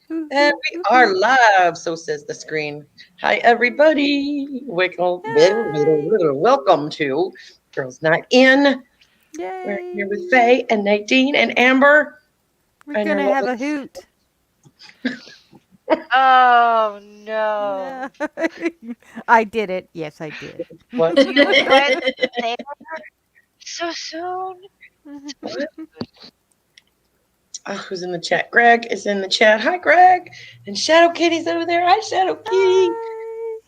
And we are live, so says the screen. Hi, everybody. Welcome to Girls Night In. We're here Yay! with Faye and Nadine and Amber. We're And your gonna have a lovely- hoot. Oh no. No. I did it. Yes, I did. What? You went there so soon? Who's in the chat? Greg is in the chat. Hi, Greg. And Shadow Kitty's over there. Hi, Shadow Kitty. Hi.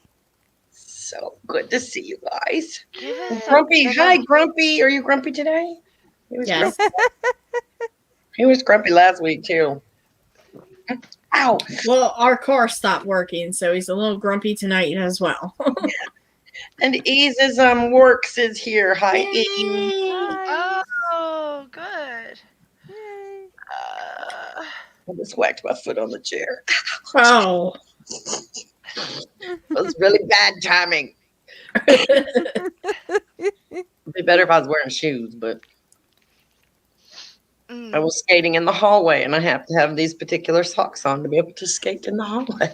So good to see you guys. Give And us a Grumpy. bit Hi, of Grumpy. Are you grumpy today? He was Yes. grumpy. He was grumpy last week, too. Ow. Well, our car stopped working, so he's a little grumpy tonight as well. And Ease is works is here. Hi, Ease. Hi. Oh, good. Yay. I just whacked my foot on the chair. Oh. It was really bad timing. It'd be better if I was wearing shoes, but I was skating in the hallway, and I have to have these particular socks on to be able to skate in the hallway.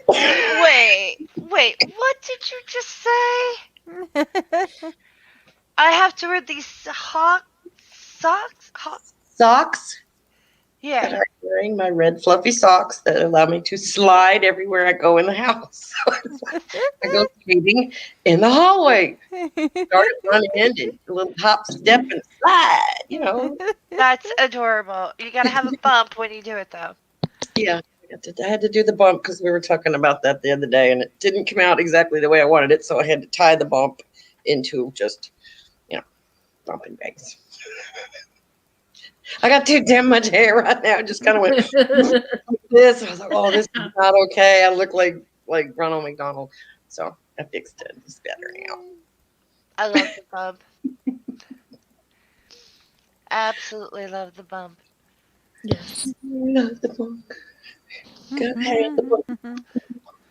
Wait, what did you just say? I have to wear these socks? Socks? Yeah. That I'm wearing my red fluffy socks that allow me to slide everywhere I go in the house. I go skating in the hallway. Start at one end and a little hop, step, and slide. You know. That's adorable. You gotta have a bump when you do it, though. Yeah, I had to do the bump because we were talking about that the other day, and it didn't come out exactly the way I wanted it, so I had to tie the bump into just, bumping bags. I got too damn much hair right now. I just kind of went like this. I was like, oh, this is not okay. I look like Ronald McDonald. So I fixed it. It's better now. I love the bump. Absolutely love the bump. Yes. Love the bump. Got to have the bump.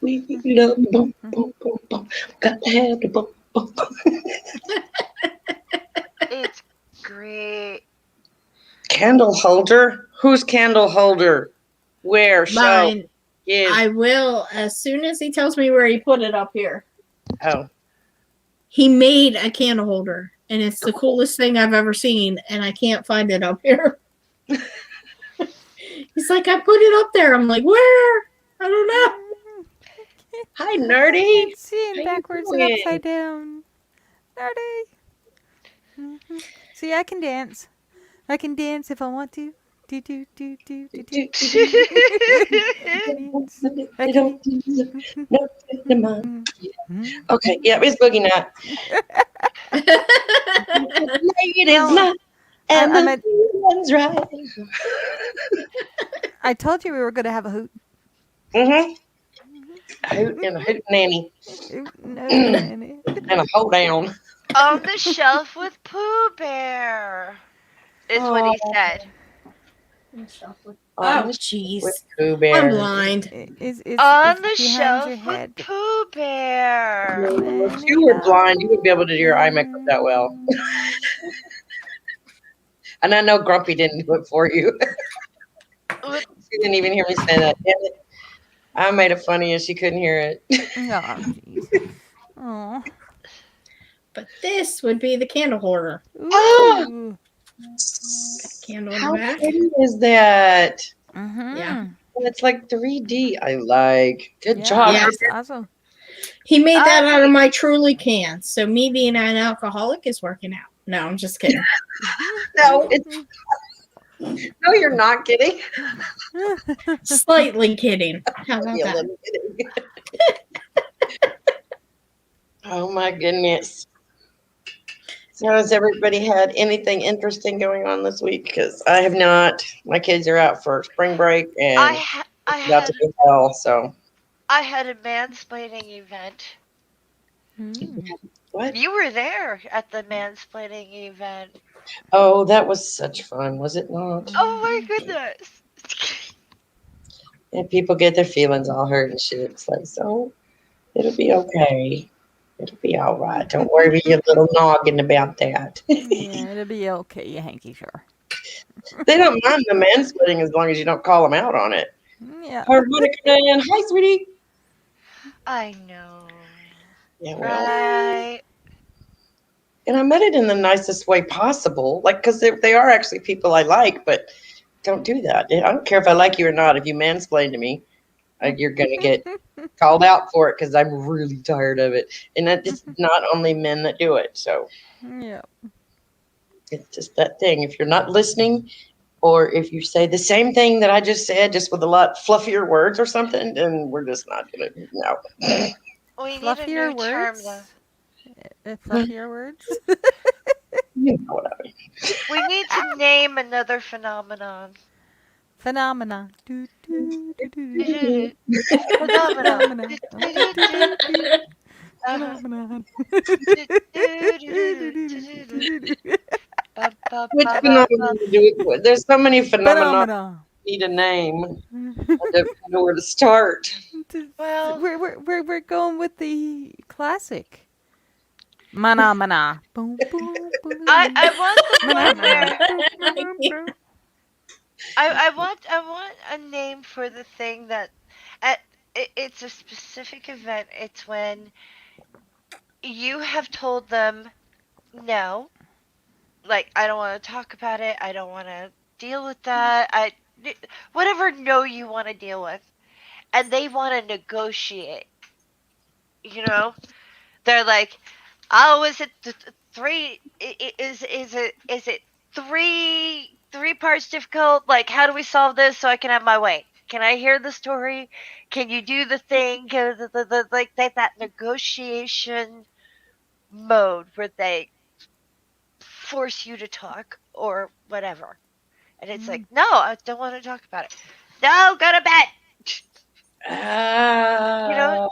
We love the bump, bump, bump, bump. Got to have the bump, bump. It's great. Candle holder? Whose candle holder? Where? Show. Mine. Give. I will as soon as he tells me where he put it up here. Oh. He made a candle holder, and it's the coolest thing I've ever seen, and I can't find it up here. He's like, I put it up there. I'm like, where? I don't know. Hi, Nerdy. It's seeing How you backwards and doing? upside down. Nerdy. See, I can dance. I can dance if I want to. Do do do do do do. Okay, yeah, it's Boogie Night. Ladies night, and the feeling's right. I told you we were going to have a hoot. Mm-hmm. A hoot and a hoot nanny No, and a hold down. On the shelf with Pooh Bear, is what he said. Oh, jeez. With Pooh Bear. I'm blind. On the shelf with Pooh Bear. If you were blind, you would be able to do your eye makeup that well. And I know Grumpy didn't do it for you. She didn't even hear me say that. Damn it. I made it funny and she couldn't hear it. Oh, jeez. Oh. But this would be the candle holder. Oh! Candle in How the back. pretty is that? Yeah. It's like 3D. I like. Good job. Yeah. That's awesome. He made that out of my Truly cans. So me being an alcoholic is working out. No, I'm just kidding. No, no, you're not kidding. Slightly kidding. How about Yeah, that? Oh my goodness. So has everybody had anything interesting going on this week? Because I have not. My kids are out for spring break and I got to go hell, so. I had a mansplaining event. What? You were there at the mansplaining event. Oh, that was such fun, was it not? Oh my goodness. And people get their feelings all hurt and shit. It's like, so it'll be okay. It'll be all right. Don't worry about your little noggin about that. Yeah, it'll be okay, Hanky, sure. They don't mind the mansplaining as long as you don't call them out on it. Yeah. Harmonica Man, hi, sweetie. I know. Yeah, well, Right. and I meant it in the nicest way possible, like because they are actually people I like, but don't do that. I don't care if I like you or not. If you mansplain to me, you're gonna get called out for it because I'm really tired of it. And that it's not only men that do it, so Yeah. it's just that thing. If you're not listening, or if you say the same thing that I just said, just with a lot fluffier words or something, then we're just not gonna no. We need a Fluffier new term, though. words. Fluffier words. You know what I mean. We need to name another phenomenon. Phenomena. Do do do do do. Phenomenon. Phenomena. Do do do do. Uh-huh. Phenomenon. Which phenomenon to do it with? There's so many phenomena Phenomena. need a name. I don't know where to start. Well, We're going with the classic. Mana mana. Boom boom boom. I want the Mana one mana. where Boom, boom, boom. I want a name for the thing that at it's a specific event. It's when you have told them no, like I don't want to talk about it. I don't want to deal with that. Whatever no you want to deal with, and they want to negotiate. You know, they're like, oh, is it three? Is it three parts difficult? Like, how do we solve this so I can have my way? Can I hear the story? Can you do the thing? Like that negotiation mode where they force you to talk or whatever. And it's like, no, I don't want to talk about it. No, go to bed.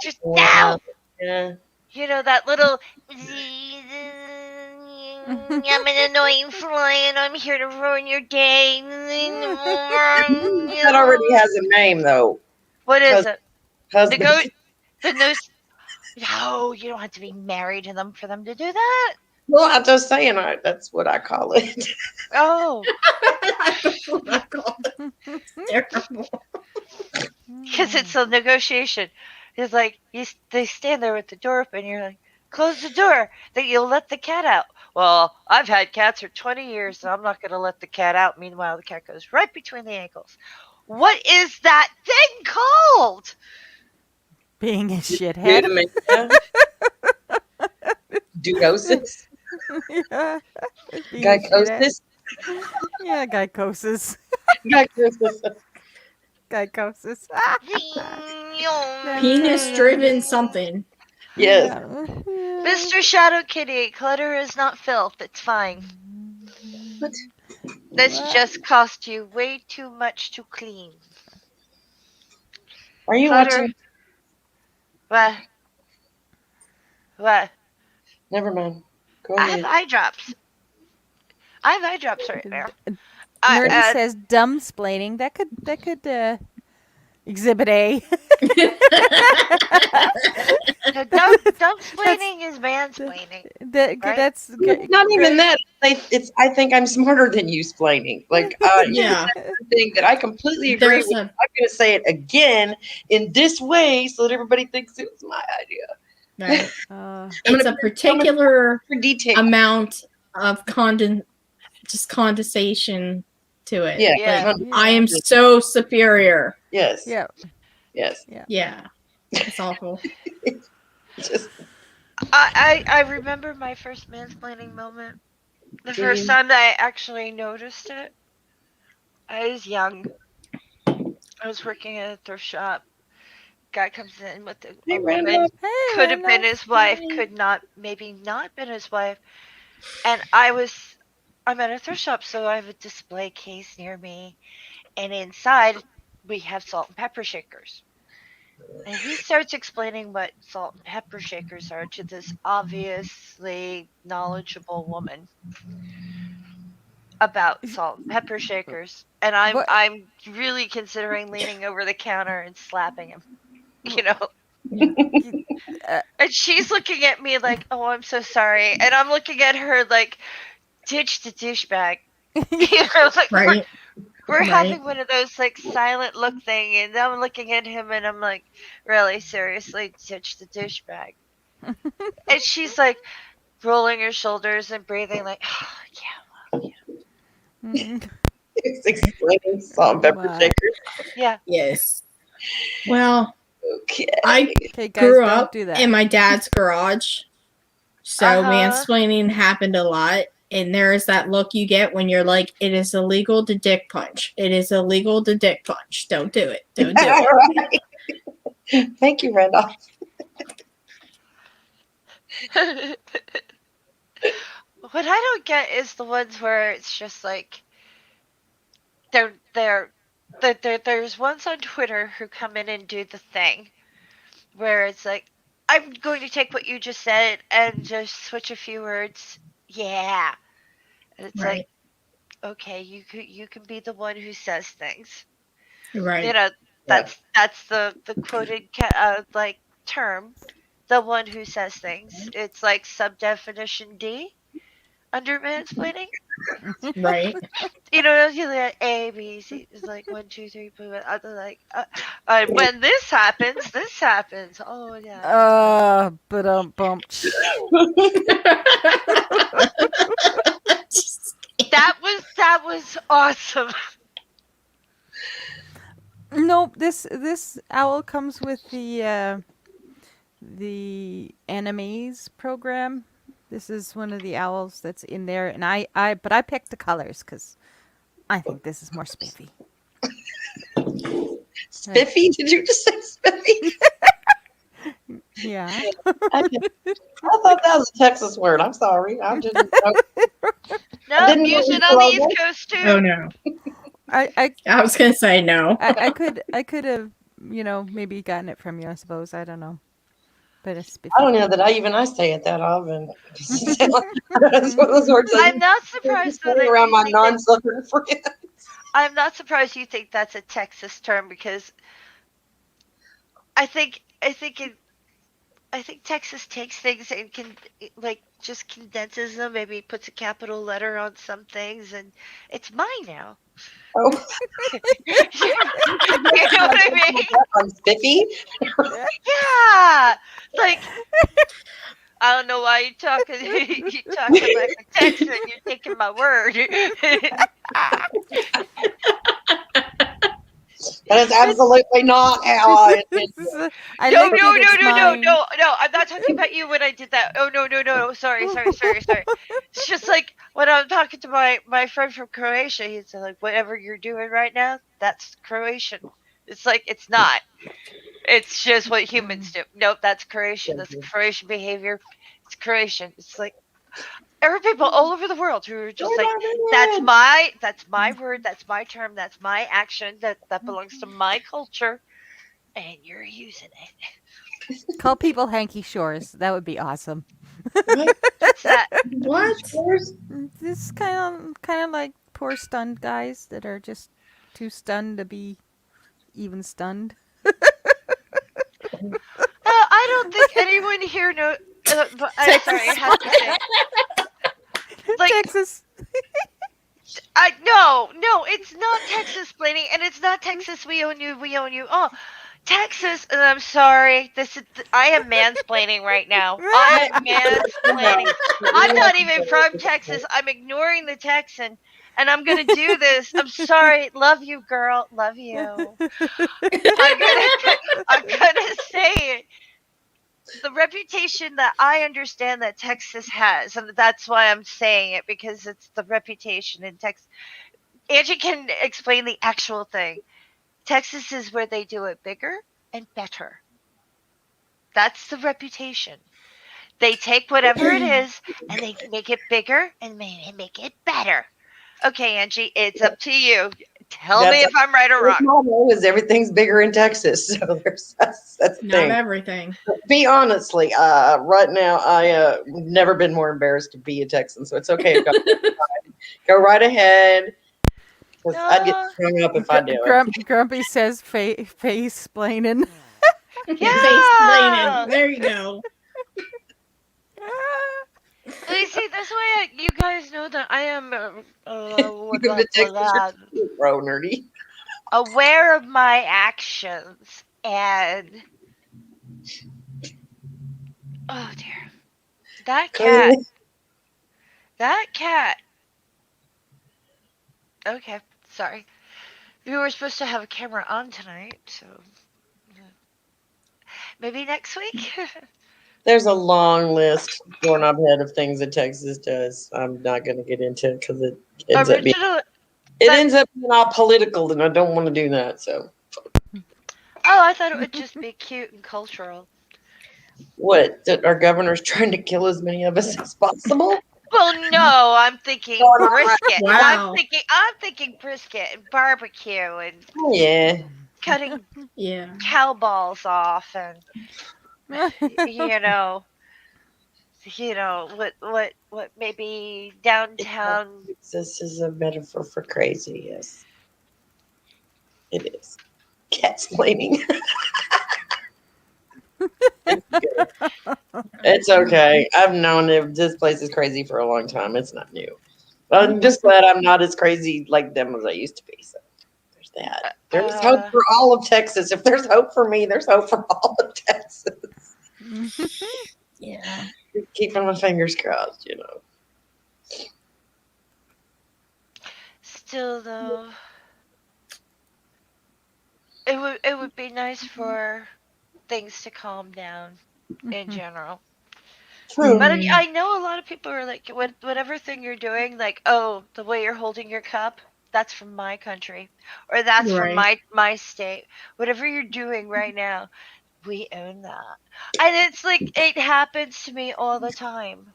Just Wow. now. Yeah. That little. I'm an annoying fly, and I'm here to ruin your day. That already has a name though. What is it? Husband. The no. No, you don't have to be married to them for them to do that. Well, I'm just saying that's what I call it. Oh, That's what I call it. Terrible. because it's a negotiation. It's like they stand there with the door open. And you're like, close the door. That you'll let the cat out. Well, I've had cats for 20 years, and I'm not going to let the cat out. Meanwhile, the cat goes right between the ankles. What is that thing called? Being a shithead. Dementia. Dudosis. Yeah. Being a shithead. Gycosis. Yeah, gycosis. Gycosis. Gycosis. Penis driven something. Yes. Yeah. Mr. Shadow Kitty, clutter is not filth. It's fine. What? This just cost you way too much to clean. Are you Clutter. watching? What? What? Never mind. Go I have ahead. eye drops. I have eye drops right there. Nerdy says dumb splaining. That could exhibit A. No, dumb splaining is mansplaining. Right? That's Not even that. I think I'm smarter than you splaining. Like, Yeah. thing that I completely agree There's with. a I'm going to say it again in this way so that everybody thinks it was my idea. right. Uh, It's a particular For detail. amount of condensation to it. Yeah. Yeah. Like, I am so superior. Yes. yeah. Yes. Yeah. It's awful. Just, I remember my first mansplaining moment. The first time that I actually noticed it. I was young. I was working at a thrift shop. Guy comes in with a Hey, woman. Randolph. Hey, Could have been Randolph. his wife. Could not. Maybe not been his wife. And I'm at a thrift shop, so I have a display case near me, and inside we have salt and pepper shakers. And he starts explaining what salt and pepper shakers are to this obviously knowledgeable woman about salt and pepper shakers. And What? I'm really considering leaning over the counter and slapping him. And she's looking at me like, "Oh, I'm so sorry," and I'm looking at her like, "Ditch the douchebag." Like Right. we're Right. having one of those like silent look thing, and I'm looking at him, and I'm like, really, seriously, ditch the douchebag. And she's like rolling her shoulders and breathing like, oh, Mm, It's explaining salt and pepper wow. shakers. yeah, Yes. Well, Okay. I Okay, guys, grew don't up do in that. my dad's garage, uh so huh. mansplaining happened a lot. And there is that look you get when you're like, it is illegal to dick punch. It is illegal to dick punch. Don't do it. Don't do it. Right. Thank you, Randolph. What I don't get is the ones where it's just like they're they're there's ones on Twitter who come in and do the thing where it's like, I'm going to take what you just said and just switch a few words. Yeah. And it's like, Right. okay, you can be the one who says things. You Right. know, Yeah. that's the quoted like term, the one who says things. It's like subdefinition D under mansplaining. Right. You know, you like A, B, C. It's like one, two, three, boom. Other like, when this happens. Oh yeah, that's what. But bump. That was awesome. Nope. This owl comes with the animes program. This is one of the owls that's in there, and but I picked the colors because I think this is more spiffy. Spiffy? Did you just say spiffy? Yeah. I thought that was a Texas word. I'm sorry. I No, didn't know use it it on the was East Coast Oh too. no. I I I was gonna say no. I could have maybe gotten it from you. I suppose I don't know, but it's I spiffy. don't know that I say it that often. That's one of those words I'm I not just surprised though say that around you my think that. non-Southern friends. I'm not surprised you think that's a Texas term because I think Texas takes things and can like just condenses them, maybe puts a capital letter on some things, and it's mine now. Oh, You know what I mean? I'm spiffy. Yeah. Like I don't know why you talking you talking like a Texan. You're taking my word. That is But absolutely not how I intended This is it. I no, licked no, it. no, It's no, no, mine. no, no. I'm not talking about you when I did that. Oh no, no, no, no. Sorry, sorry, sorry, sorry. It's just like when I'm talking to my friend from Croatia. He's like, whatever you're doing right now, that's Croatian. It's like it's not. It's just what humans do. Nope, that's Croatian. That's Croatian behavior. It's Croatian. It's like there are people all over the world who are just Where's like, my red? that's my word, that's my term, that's my action, that belongs to my culture, and you're using it. Call people hanky shores. That would be awesome. What? What's that? What? Where's This kind of like poor stunned guys that are just too stunned to be even stunned. I don't think anyone here know. But I'm sorry, I Texas. have to say, like, Texas. I no, no, it's not Texas planning, and it's not Texas. We own you. We own you. Oh, Texas, and I'm sorry. I am mansplaining right now. I am mansplaining. I'm not even from Texas. I'm ignoring the Texan, and I'm gonna do this. I'm sorry. Love you, girl. Love you. I'm gonna I'm gonna say it. The reputation that I understand that Texas has, and that's why I'm saying it because it's the reputation in Texas. Angie can explain the actual thing. Texas is where they do it bigger and better. That's the reputation. They take whatever it is and they make it bigger and make it better. Okay, Angie, it's up to you. Tell me that's if I'm right or wrong. motto is everything's bigger in Texas. So that's the Not thing. everything. Be honestly, right now I never been more embarrassed to be a Texan, so it's okay. Go right ahead. Because I'd get Uh, hung up if I do it. Grumpy says face planning. Face yeah. planted. There you go. You see, that's why you guys know that I am You go to Texas, you're pro nerdy. aware of my actions, and oh dear, that cat, Clearly. that cat. Okay, sorry. We were supposed to have a camera on tonight, so maybe next week. There's a long list doorknob head of things that Texas does. I'm not going to get into it because Original it that. ends up being all political, and I don't want to do that. So Oh, I thought it would just be cute and cultural. what? That our governor's trying to kill as many of us as possible? Well, no, I'm thinking Going on right brisket. now. Wow. I'm thinking brisket and barbecue and Oh, yeah. cutting Yeah. cow balls off and you know, what maybe downtown. This is a metaphor for crazy. Yes, it is. Cat's blaming. It's okay. I've known if this place is crazy for a long time. It's not new. I'm just glad I'm not as crazy like them as I used to be. So there's that. There's hope Uh, for all of Texas. If there's hope for me, there's hope for all of Texas. Yeah. Keeping my fingers crossed, you know. Still though, it would be nice for things to calm down in general. True. But Mm, I know a lot of people are like, whatever thing you're doing, like, oh, the way you're holding your cup, that's from my country, or that's from right. my state. Whatever you're doing right now, we own that, and it's like it happens to me all the time.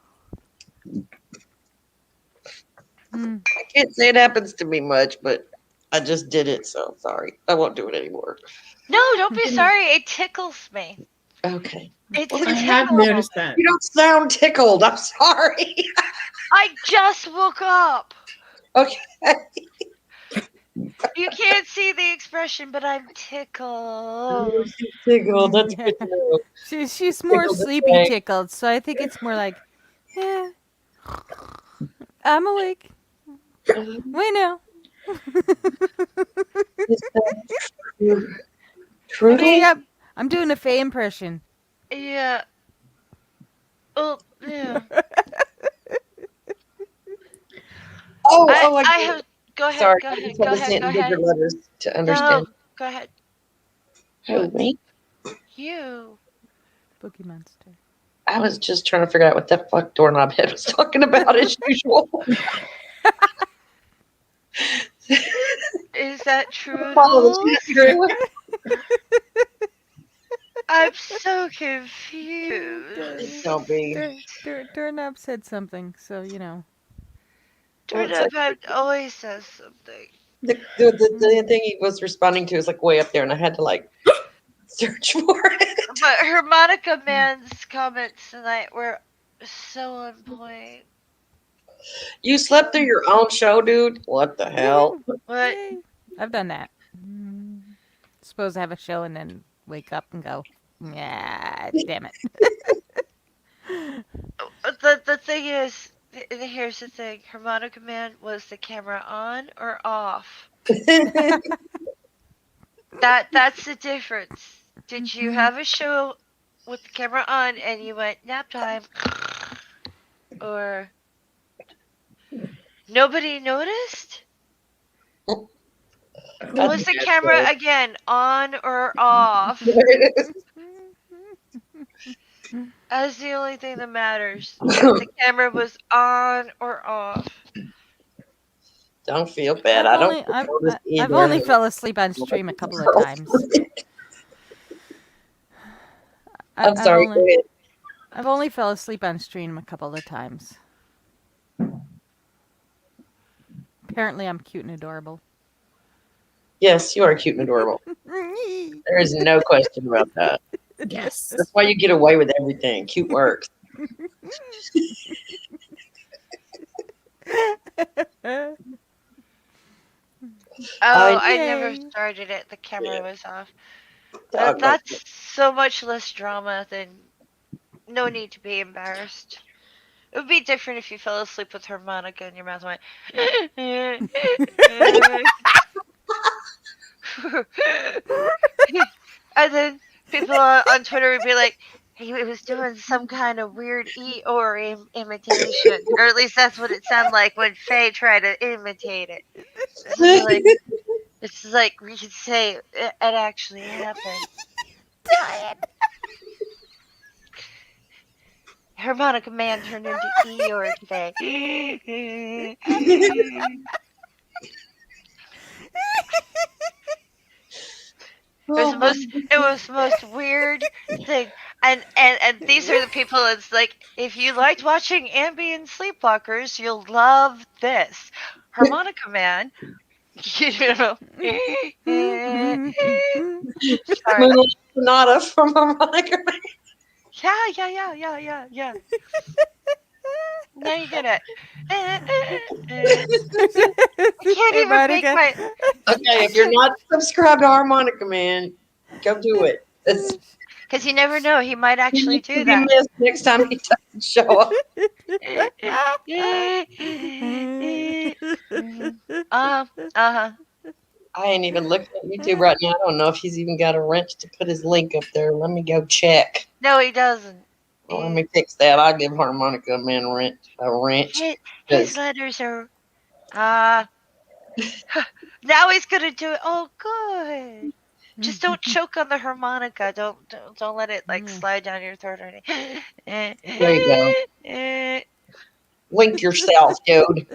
I can't say it happens to me much, but I just did it, so sorry. I won't do it anymore. No, don't be sorry. It tickles me. Okay. It's Well, I a have tickle. noticed that. you don't sound tickled. I'm sorry. I just woke up. Okay. You can't see the expression, but I'm tickled. Tickled. That's Yeah. good to know. She's more Tickled to sleepy say. tickled, so I think it's more like, yeah, I'm awake. Wait now. Is that I See, mean, Trudel? I'm doing a Faye impression. yeah. Oh, yeah. Oh, I oh, I get I it. have. Go ahead. Sorry. Go I ahead. just Go had to ahead. say it Go in bigger ahead. letters to understand. No, go ahead. Who, What me? you? Boogie Monster. I was just trying to figure out what the fuck doorknob head was talking about as usual. Is that Follow the chat Trudels? through. I'm so confused. Don't be. Doorknob said something, so you know. Well, it's like Turnip always says something. the thing he was responding to is like way up there, and I had to like search for it. But Harmonica Man's comments tonight were so on point. You slept through your own show, dude. What the hell? What? Yay. I've done that. Suppose I have a show and then wake up and go, yeah, damn it. The thing is, here's the thing. Harmonica Man, was the camera on or off? That's the difference. Did you have a show with the camera on and you went nap time, or nobody noticed? Was the camera again on or off? There it is. That's the only thing that matters. If the camera was on or off. Don't feel bad. I've I don't only I've notice I've either. only fell asleep on stream a couple of times. I'm I've sorry. Go only ahead. I've only fell asleep on stream a couple of times. Apparently, I'm cute and adorable. Yes, you are cute and adorable. There is no question about that. Yes. That's why you get away with everything. Cute works. Oh, I never Yay. started it. The camera was off. Dog, no. That's so much less drama than no need to be embarrassed. It would be different if you fell asleep with harmonica in your mouth and went. And then people on Twitter would be like, he was doing some kind of weird Eeyore imitation. Or at least that's what it sounded like when Faye tried to imitate it. It's like we could say it actually happened. Dying. Harmonica Man turned into Eeyore today. It was the most weird thing. And these are the people. It's like if you liked watching ambient sleepwalkers, you'll love this. Harmonica Man, you know. Sorry. Moonlight Sonata from Harmonica. Yeah. Now you get it. I can't Hey, even make Monica. my. Okay, if you're not subscribed to Harmonica Man, go do it. Because you never know, he might actually You do can be that. missed next time he doesn't show up. Uh-huh. I ain't even looking at YouTube right now. I don't know if he's even got a wrench to put his link up there. Let me go check. No, he doesn't. Well, let me fix that. I'll give Harmonica Man a wrench. His letters are. Now he's gonna do it. Oh, good. Just don't choke on the harmonica. Don't let it like slide down your throat or anything. There you go. Wink yourself, dude.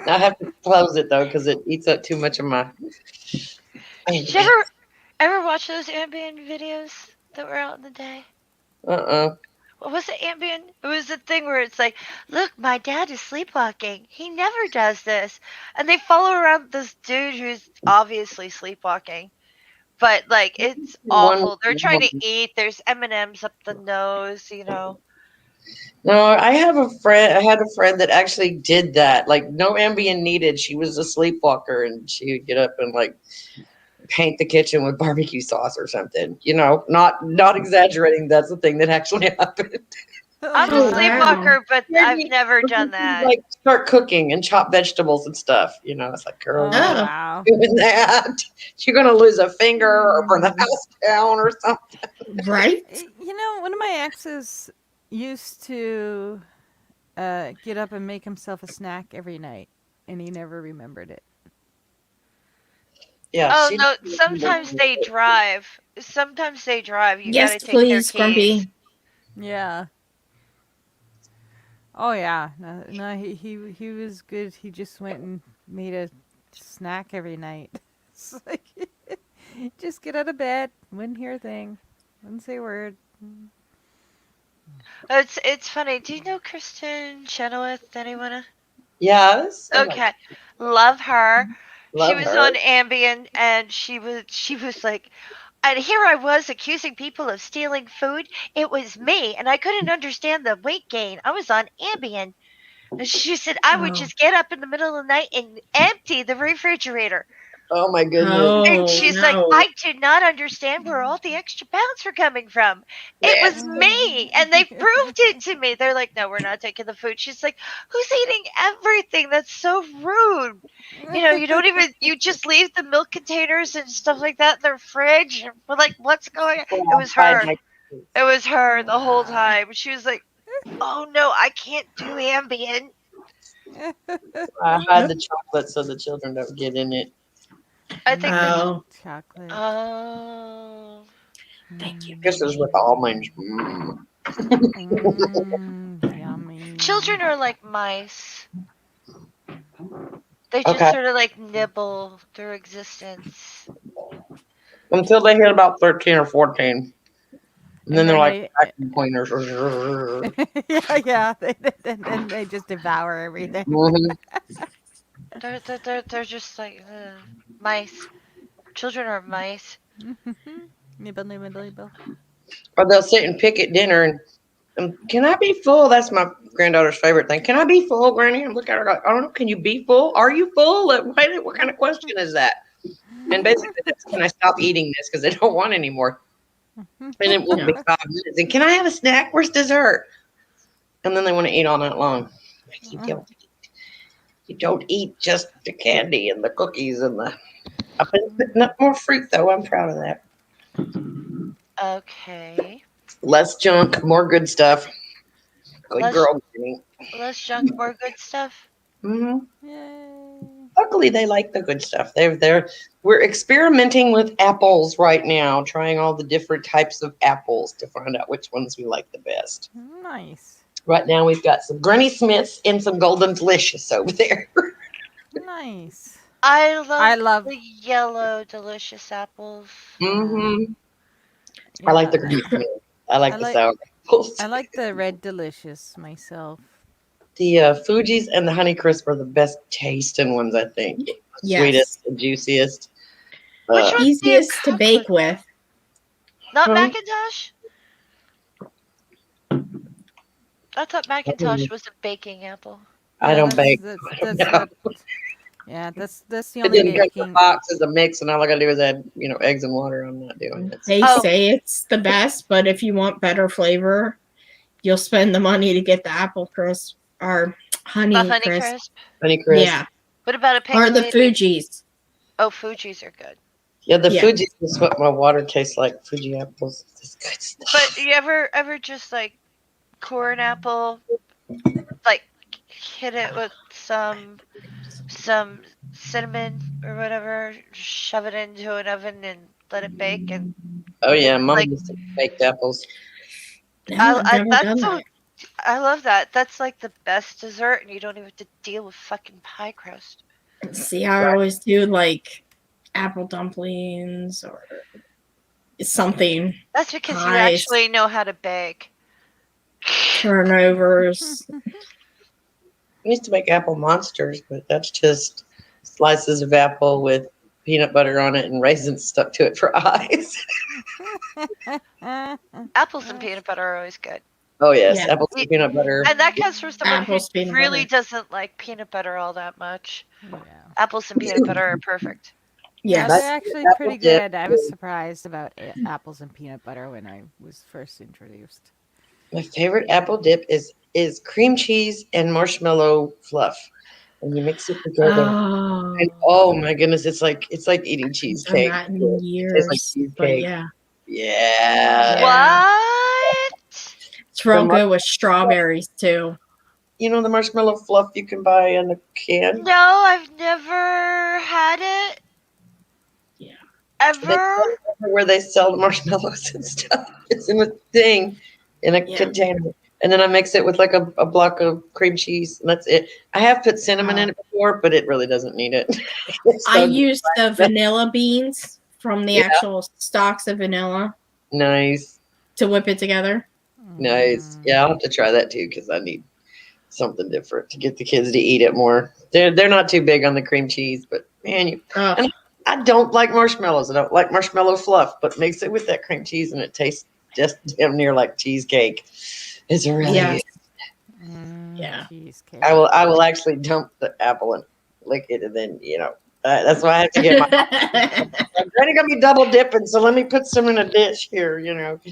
I have to close it though because it eats up too much of my. Did you ever watch those ambient videos that were out in the day? What was it, ambient? It was the thing where it's like, look, my dad is sleepwalking. He never does this. And they follow around this dude who's obviously sleepwalking. But, like, it's awful. They're trying to eat. There's M&Ms up the nose, you know. No, I have a friend. I had a friend that actually did that. Like, no Ambien needed. She was a sleepwalker, and she would get up and like paint the kitchen with barbecue sauce or something. You know, not exaggerating. That's the thing that actually happened. I'm a sleepwalker, but I've never done that. Like, start cooking and chop vegetables and stuff. You know, it's like, girl, wow. doing that, you're gonna lose a finger or burn the house down or something. Right? You know, one of my exes used to get up and make himself a snack every night, and he never remembered it. Yeah. Oh no! Sometimes they drive. You Yes, gotta take please, their keys. Grumpy. Yeah. Oh yeah. No, he was good. He just went and made a snack every night. It's like, just get out of bed, wouldn't hear a thing, wouldn't say a word. It's funny. Do you know Kristen Chenoweth? Anyone? Yes. Okay, love her. She was her. on Ambien, and she was like, and here I was accusing people of stealing food. It was me, and I couldn't understand the weight gain. I was on Ambien. And she said I would just get up in the middle of the night and empty the refrigerator. Oh my goodness. And she's like, I did not understand where all the extra pounds were coming from. It was me. And they proved it to me. They're like, no, we're not taking the food. She's like, who's eating everything? That's so rude. You know, you just leave the milk containers and stuff like that in their fridge. We're like, what's going on? It was her. It was her the whole time. She was like, oh no, I can't do Ambien. I hide the chocolate so the children don't get in it. I think chocolate. Oh. Thank you. This is with almonds. Yummy. Children are like mice. They just sort of like nibble through existence. Until they hit about 13 or 14. And then they're like vacuum cleaners. yeah. Then they just devour everything. They're just like mice. Children are mice. Nibble. Or they'll sit and pick at dinner and can I be full? That's my granddaughter's favorite thing. Can I be full, Granny? And look at her like, I don't know. Can you be full? Are you full? What kind of question is that? And basically, can I stop eating this because I don't want any more? And it will Yeah. be 5 minutes. And can I have a snack? Where's dessert? And then they want to eat all night long. You don't eat just the candy and the cookies and the. I've been putting up more fruit though. I'm proud of that. Okay. Less junk, more good stuff. Good Less girl, Jenny. less junk, more good stuff. Hmm. Yay. Luckily, they like the good stuff. We're experimenting with apples right now, trying all the different types of apples to find out which ones we like the best. Nice. Right now, we've got some Granny Smiths and some Golden Delicious over there. Nice. I I love love the yellow delicious apples. Hmm. I like yeah. the Granny Smith. I I like the like sour apples. I like the red delicious myself. The Fuji's and the Honeycrisp are the best tasting ones, I think. Yes. Sweetest and juiciest. Which ones do you Easiest to cook with? bake with. Not Huh? Macintosh? I thought Macintosh was a baking apple. I Yeah, don't that's bake. that's I don't that's know. what. Yeah, that's the It only didn't come in a baking. box as a mix, and all I gotta do is add, eggs and water. I'm not doing it. They Oh, say it's the best, but if you want better flavor, you'll spend the money to get the apple crisp or the honey Honey crisp. Crisp. Honey Crisp. Yeah. What about a Pink Or the Lady? Fuji's. Oh, Fuji's are good. Yeah, the Yeah. Fuji is what my water tastes like. Fuji apples. It's good But stuff. you ever just like core an apple, like hit it with some cinnamon or whatever, shove it into an oven and let it bake, and Oh yeah, it's Mom like used to baked apples. No, I've never done that's so that. I love that. That's like the best dessert, and you don't even have to deal with fucking pie crust. See, I Right. always do like apple dumplings or something. That's because you Pies, actually know how to bake. turnovers. I used to make apple monsters, but that's just slices of apple with peanut butter on it and raisins stuck to it for eyes. Apples and peanut butter are always good. Oh yes, Yeah. apples and peanut butter. And that comes from someone who Apples, peanut really butter. doesn't like peanut butter all that much. Yeah. Apples and peanut butter are perfect. Yeah, My Yes. they're actually favorite apple pretty dip. good. I was surprised about apples and peanut butter when I was first introduced. My favorite apple dip is cream cheese and marshmallow fluff, and you mix it together. And Oh, oh my goodness, it's like eating done cheesecake. that in It tastes like years. But cheesecake. yeah. Yeah. Yeah. What? It's The real mar- good with strawberries too. the marshmallow fluff you can buy in a can. No, I've never had it. Yeah. They Ever. sell it everywhere they sell the marshmallows and stuff. It's in a thing, in a Yeah. container. And then I mix it with like a block of cream cheese, and that's it. I have put cinnamon in it before, but it really doesn't need it. It's I so use the good. vanilla beans from the Yeah, actual stalks of vanilla nice, to whip it together. nice. Mm. Yeah, I'll have to try that too because I need something different to get the kids to eat it more. They're not too big on the cream cheese, but man, Oh, and I don't like marshmallows. I don't like marshmallow fluff, but mix it with that cream cheese and it tastes just damn near like cheesecake. It's really yes. good. Yeah. Cheesecake. I will actually dump the apple and lick it, and then that's why I have to get my. I'm gonna be double dipping, so let me put some in a dish here.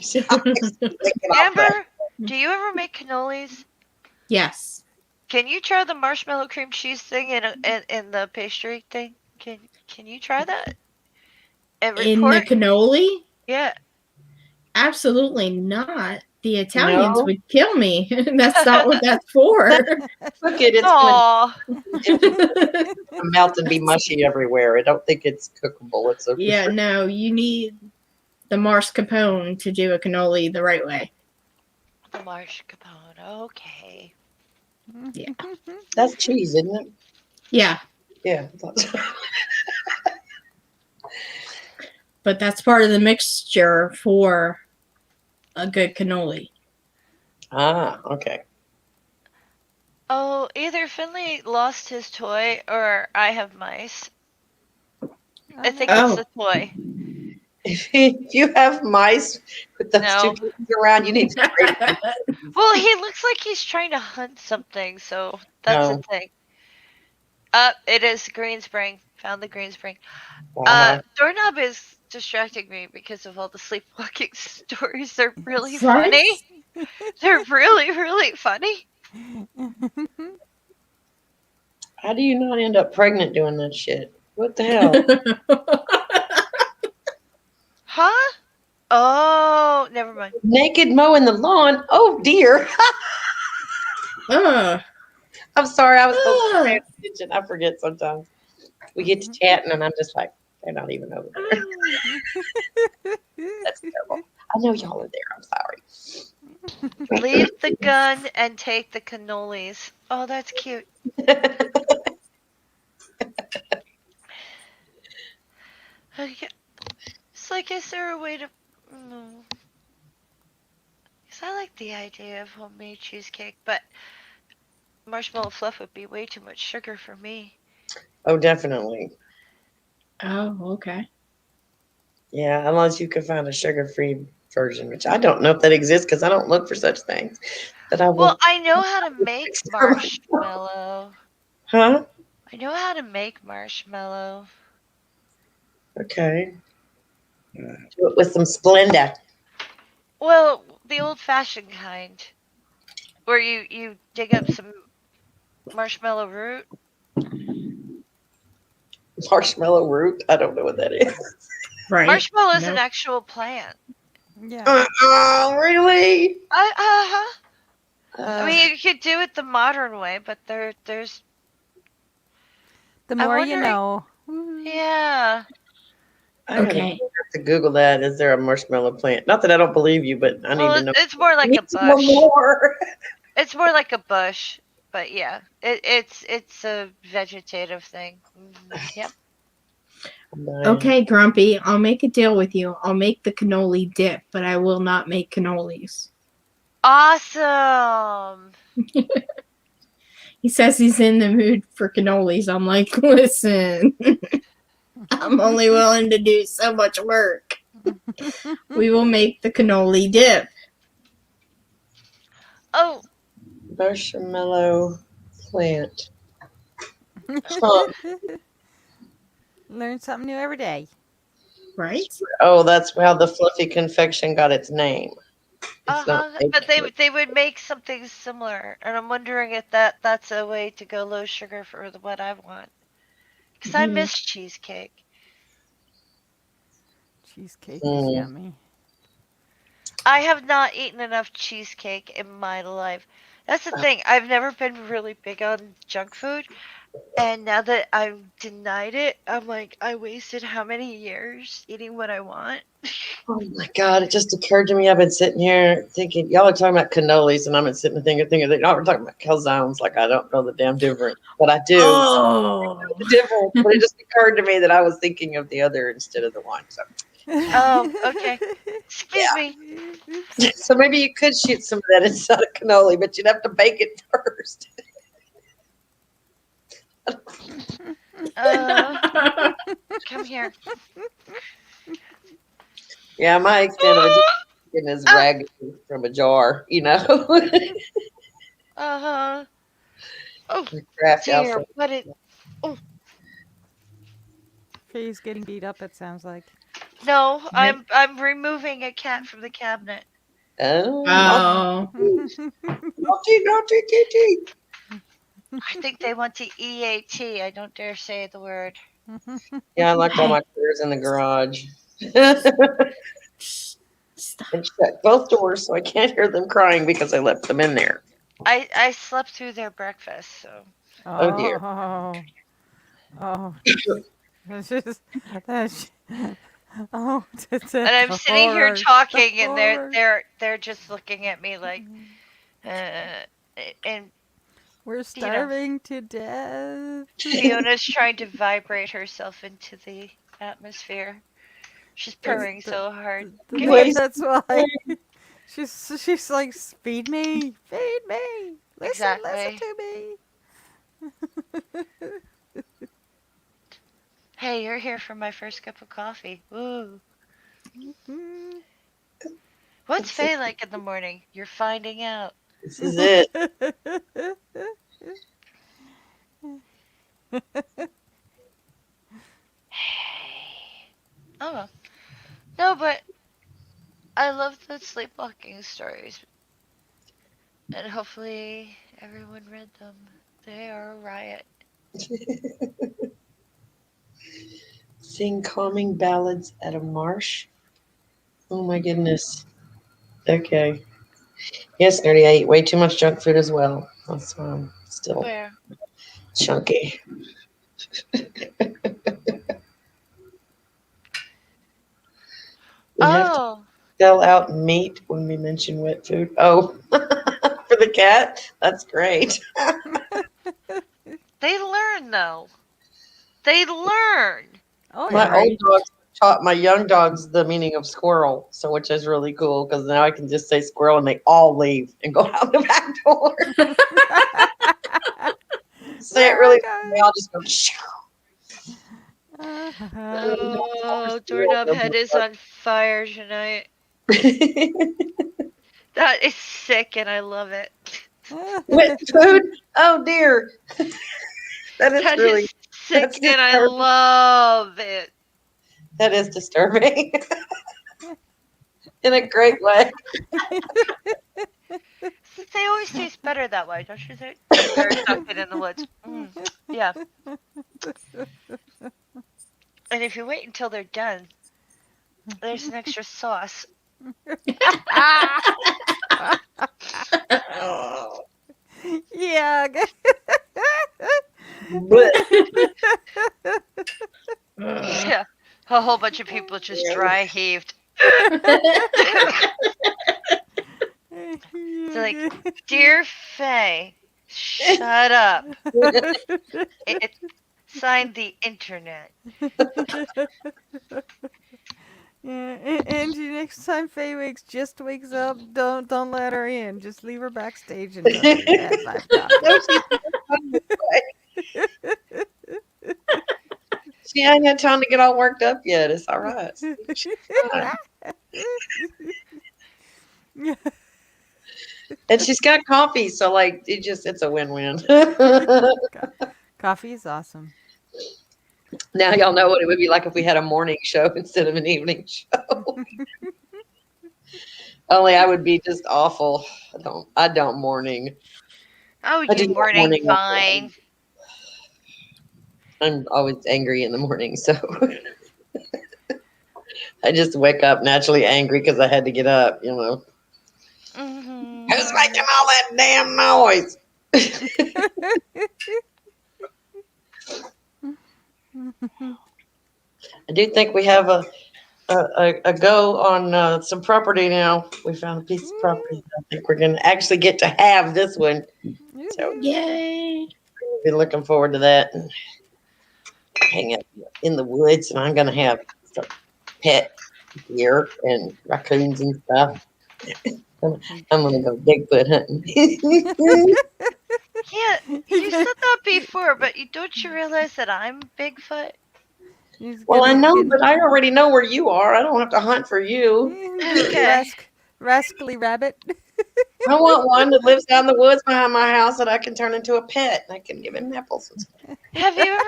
So I just lick it off that. Amber, do you ever make cannolis? Yes. Can you try the marshmallow cream cheese thing in the pastry thing? Can you try that and In the report? cannoli? Yeah. Absolutely not. The Italians No, would kill me. That's not what that's for. cook it. It's gonna Aw. melt and be mushy everywhere. I don't think it's cookable. It's a Yeah, no, you need the mascarpone to do a cannoli the right way. The mascarpone. Okay. Yeah. that's cheese, isn't it? Yeah, Yeah. I thought so. but that's part of the mixture for a good cannoli. Ah, okay. Oh, either Finley lost his toy or I have mice. I think it's Oh. the toy. If you have mice with those No. two kids around, you need to break them. Well, he looks like he's trying to hunt something, so that's the No. thing. It is green spring. Found the green spring. Uh-huh. Doorknob is distracting me because of all the sleepwalking stories. They're really Right? funny. They're really, really funny. How do you not end up pregnant doing that shit? What the hell? Huh? Oh, never mind. Naked mowing the lawn? Oh dear. uh, I'm sorry. I was supposed to be uh. paying attention. I forget sometimes. We get to chatting and I'm just like, they're not even over there. That's terrible. I know y'all are there. I'm sorry. Leave the gun and take the cannolis. Oh, that's cute. Okay. So, like, is there a way to? No. Because I like the idea of homemade cheesecake, but marshmallow fluff would be way too much sugar for me. Oh, definitely. Oh, okay. Yeah, unless you can find a sugar-free version, which I don't know if that exists because I don't look for such things. But I Well, will I know how to make fix them. marshmallow. Huh? I know how to make marshmallow. Okay. Do it with some Splenda. Well, the old-fashioned kind, where you dig up some marshmallow root. Marshmallow root. I don't know what that is. Right. Marshmallow is an Nope. actual plant. Yeah. Really? Uh-huh. I Uh, mean, you could do it the modern way, but there's. The I'm more you wondering. know. Woo. Yeah. I gotta Okay. have to Google that. Is there a marshmallow plant? Not that I don't believe you, but I need Well, to know. it's more I like a need to know bush. more. It's more like a bush, but yeah, it's a vegetative thing. Yep. I'm dying. Okay, Grumpy. I'll make a deal with you. I'll make the cannoli dip, but I will not make cannolis. Awesome. He says he's in the mood for cannolis. I'm like, listen, I'm only willing to do so much work. We will make the cannoli dip. Oh, Marshmallow plant. Huh. Learn something new every day. Right? Oh, that's how the fluffy confection got its name. It's not uh-huh. made But for it. they would make something similar, and I'm wondering if that's a way to go low sugar for what I want. Cause I Mm. miss cheesecake. Cheesecake is Mm. yummy. I have not eaten enough cheesecake in my life. That's the thing. I've never been really big on junk food. And now that I'm denied it, I'm like, I wasted how many years eating what I want? Oh my God, it just occurred to me. I've been sitting here thinking, y'all are talking about cannolis, and I'm sitting there thinking that y'all are talking about calzones. Like, I don't know the damn difference, but I do Oh. know the difference. But it just occurred to me that I was thinking of the other instead of the one. So, Oh, okay. Excuse yeah. me. Oops. So maybe you could shoot some of that inside a cannoli, but you'd have to bake it first. Uh, come here. Yeah, my extent of a chicken is Ah, ragged from a jar, you know. uh-huh. Oh, Craft dear. outfit. What it? Oh, He's getting beat up, it sounds like. no. Right? I'm removing a cat from the cabinet. Oh, Oh. naughty, naughty kitty. I think they want to EAT. I don't dare say the word. Yeah, I locked all Hey. my critters in the garage. And Stop. shut both doors so I can't hear them crying because I left them in there. I slept through their breakfast, so. Oh dear. Oh. Oh. That's just. That's. Oh, that's And I'm the sitting here horror. The talking, and horror. they're just looking at me like, uh, and We're you know, starving to death. Fiona's trying to vibrate herself into the atmosphere. She's That's purring so hard. Come here. Waste. that's why. She's like, feed me, feed me. Listen Exactly. to me. Hey, you're here for my first cup of coffee. Woo. Mm. What's Faye like in the morning? You're finding out. This is it. Hey. Oh well. childhood sleepwalking stories, and hopefully everyone read them. They are a riot. Sing calming ballads at a marsh. Oh my goodness. Okay. Yes, nerdy. I eat way too much junk food as well. That's why I'm still Where? chunky. We have to Oh, spell out meat when we mention wet food. Oh, for the cat? That's great. they learn though. They learn. Oh My yeah. old Right. dogs taught my young dogs the meaning of squirrel, so which is really cool because now I can just say squirrel and they all leave and go out the back door. Say it There we really, they go. all just go. Shoo. Oh, doorknob head is on fire tonight. That is sick, and I love it. Wet food? Oh dear. That is That really, is that's sick, and I disturbing. love it. That is disturbing in a great way. They always taste better that way, don't you think? When they're cooking in the woods. Yeah. And if you wait until they're done, there's an extra sauce. Oh, Yeah. blech. Yeah. A whole bunch of people just dry heaved. It's like, dear Faye, shut up. It signed the internet. Yeah, Angie, next time Faye wakes up, don't let her in. Just leave her backstage until she's had 5 coffees. No, she's not fun this way. She ain't had time to get all worked up yet. It's all right. She's fine. And she's got coffee, so like it's a win-win. Coffee is awesome. Now y'all know what it would be like if we had a morning show instead of an evening show. Only I would be just awful. I don't morning. Oh, I you do not morning morning. vine. I'm always angry in the morning, so I just wake up naturally angry because I had to get up. Who's making Mm-hmm. all that damn noise? I do think we have a go on some property now. We found a piece of property. I think we're going to actually get to have this one. So Yay. we'll be looking forward to that and hang out in the woods. And I'm going to have some pet deer and raccoons and stuff. I'm going to go Bigfoot hunting. Yeah, you said that before, but don't you realize that I'm Bigfoot? He's Well, I gonna know, get but I already know where you are. I don't have to hunt for you. Okay. rascally rabbit. I want one that lives out in the woods behind my house that I can turn into a pet. And I can give him apples and stuff. Have you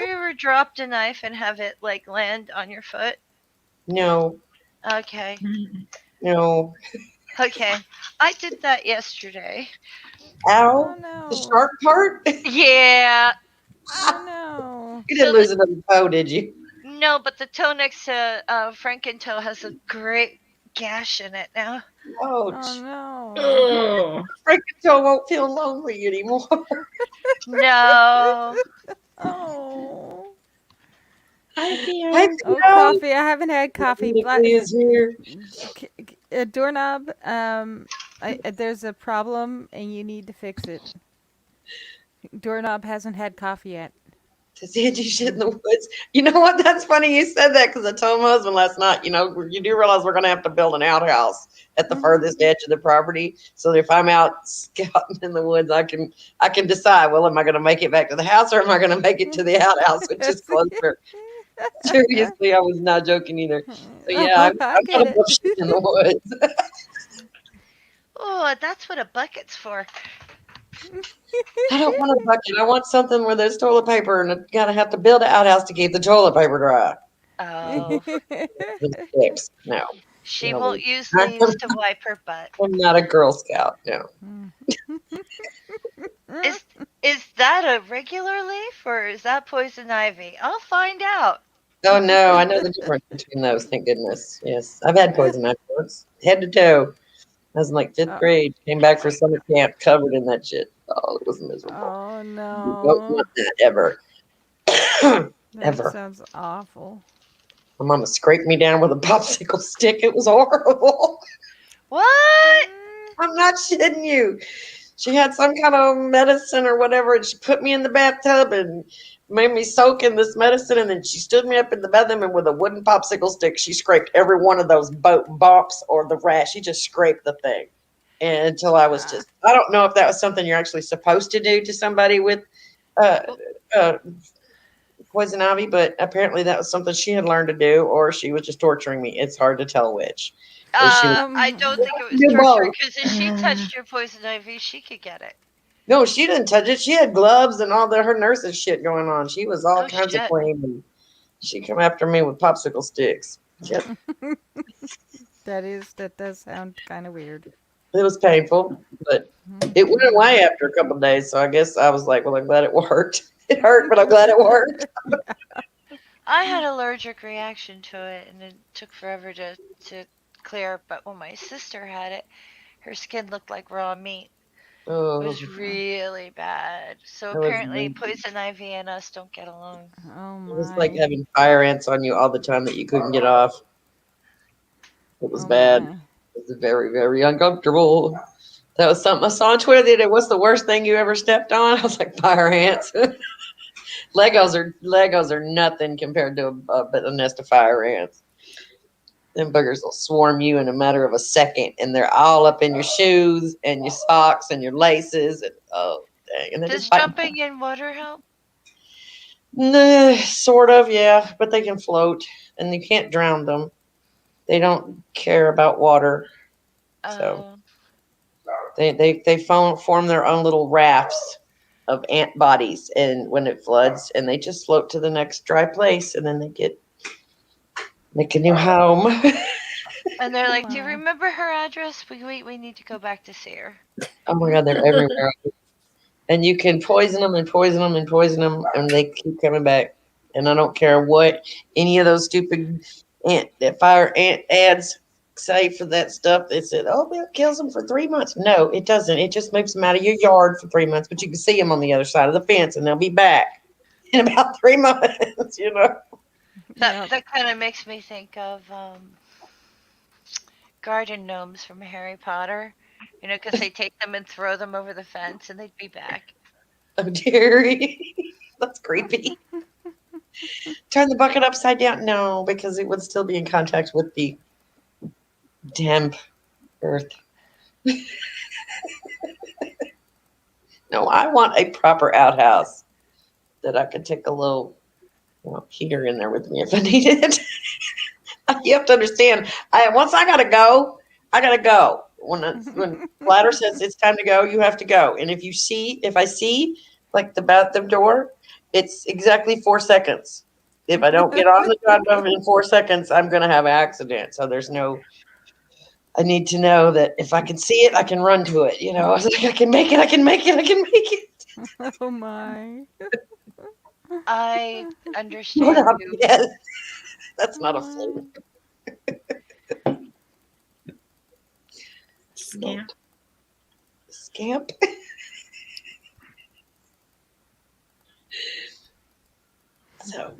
ever dropped a knife and have it like land on your foot? No, Okay. no. Okay. I did that yesterday. Oh Ow. The no! sharp part? Yeah. Oh no! You So didn't lose another toe, did you? no, but the toe next to Frankentoe has a great gash in it now. Oh Ouch. no! Oh. Frankentoe won't feel lonely anymore. No. Oh! Hi, Hi, Theo. Oh, Theo. coffee! I haven't had coffee. He is here. A doorknob. There's a problem, and you need to fix it. Doorknob hasn't had coffee yet. Does Angie shit in the woods? You know what? That's funny you said that because I told my husband last night, you do realize we're going to have to build an outhouse at the furthest edge of the property. So if I'm out scouting in the woods, I can decide, well, am I going to make it back to the house or am I going to make it to the outhouse, which is closer? Seriously, I was not joking either. So yeah, Oh, I I'm get going to go it. shit in the woods. Oh, that's what a bucket's for. I don't want a bucket. I want something where there's toilet paper and I gotta have to build an outhouse to keep the toilet paper dry. Oh. The sticks. No. She No, won't use leaves to wipe her butt. I'm not a Girl Scout. No. Mm. Is is that a regular leaf or is that poison ivy? I'll find out. Oh no, I know the difference between those. Thank goodness. Yes, I've had poison ivy once, head to toe. I was in like fifth Oh, grade. Came back for summer camp covered in that shit. Oh, it was miserable. oh You don't no. want that ever, That ever. sounds awful. My mama scraped me down with a popsicle stick. It was horrible. What? Mm. I'm not shitting you. She had some kind of medicine or whatever, and she put me in the bathtub and made me soak in this medicine, and then she stood me up in the bathroom, and with a wooden popsicle stick, she scraped every one of those bumps or the rash. She just scraped the thing. And until I was Ah. just, I don't know if that was something you're actually supposed to do to somebody with uh, uh, poison ivy, but apparently that was something she had learned to do, or she was just torturing me. It's hard to tell which. And she was I don't think it was do torture both. because if she touched your poison ivy, she could get it. No, she didn't touch it. She had gloves and all her nurses shit going on. She was all Oh kinds of shit. clean, and she come after me with popsicle sticks. Yep, That does sound kind of weird. it was painful, but it went away after a couple of days. So I guess I was like, well, I'm glad it worked. It hurt, but I'm glad it worked. I had allergic reaction to it and it took forever to clear, but when my sister had it, her skin looked like raw meat. It Oh, was really bad. So that was apparently mean. poison ivy and us don't get along. Oh It was like my. having fire ants on you all the time that you couldn't get off. It was Oh bad. my. It was very, very uncomfortable. That was something I saw on Twitter the other day. What's the worst thing you ever stepped on? I was like, fire ants. Legos are nothing compared to a nest of fire ants. Them boogers will swarm you in a matter of a second, and they're all up in your shoes and your socks and your laces, and oh dang, and they just Does bite. jumping in water help? Nah, sort of, yeah, but they can float, and you can't drown them. They don't care about water, so Oh, they form their own little rafts of ant bodies, and when it floods, and they just float to the next dry place, and then they make a new home. and they're Oh like, "Do you my. remember her address? We need to go back to see her." Oh my god, they're everywhere. And you can poison them and poison them and poison them, and they keep coming back. And I don't care what any of those stupid fire ant ads say for that stuff. They said, "Oh, it kills them for 3 months." No, it doesn't. It just moves them out of your yard for 3 months, but you can see them on the other side of the fence, and they'll be back in about 3 months. That Yep. that kind of makes me think of garden gnomes from Harry Potter. You know, because they take them and throw them over the fence, and they'd be back. Oh, dearie, that's creepy. Turn the bucket upside down. No, because it would still be in contact with the damp earth. No, I want a proper outhouse that I could take a little heater in there with me if I needed it. You have to understand. Once I gotta go, I gotta go. When Ladder says it's time to go, you have to go. And if I see like the bathroom door, it's exactly 4 seconds. If I don't get on the goddamn in 4 seconds, I'm gonna have an accident. So there's no. I need to know that if I can see it, I can run to it. I was like, I can make it. I can make it. I can make it. Oh my. I Lord, understand I'm you. dead. That's Oh not a my. flu. Scamp. Scamp. So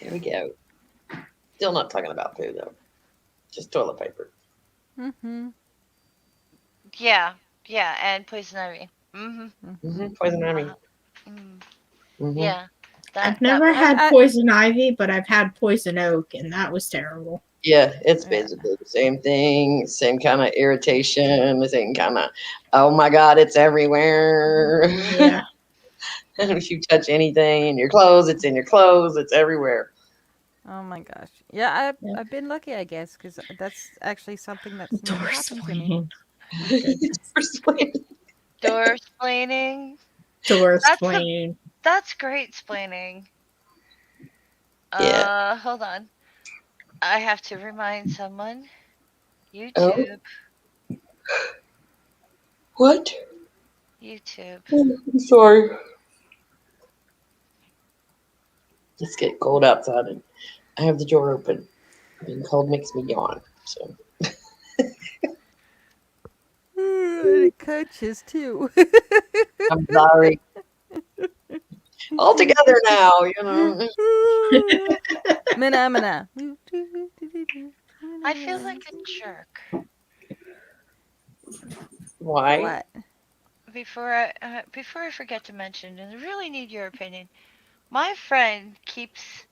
there we go. Still not talking about poo though. Just toilet paper. Mhm. Yeah, yeah, and poison ivy. Mm-hmm. Mm-hmm. Mhm. Poison ivy. Mm, Mm-hmm. yeah, that I've that never was. I had I poison ivy, but I've had poison oak, and that was terrible. Yeah, it's yeah. basically the same thing. Same kind of irritation. The same kind of. Oh my God, it's everywhere. Yeah. And if you touch anything in your clothes, it's in your clothes. It's everywhere. Oh my gosh. Yeah, Yep. I've been lucky, I guess, because that's actually something that's never Door happened to me. splaining. Oh, goodness. Door splaining. Door That's a splaining. that's great splaining. Yeah. Hold on. I have to remind someone. Oh, YouTube. what? YouTube. Oh, I'm sorry. It's getting cold outside, and I have the door open. Being cold makes me yawn. So And it coaches too. I'm sorry. All together now, you know. Mana mana. I feel like a jerk. Why? What? Before I forget to mention, and I really need your opinion. My friend keeps,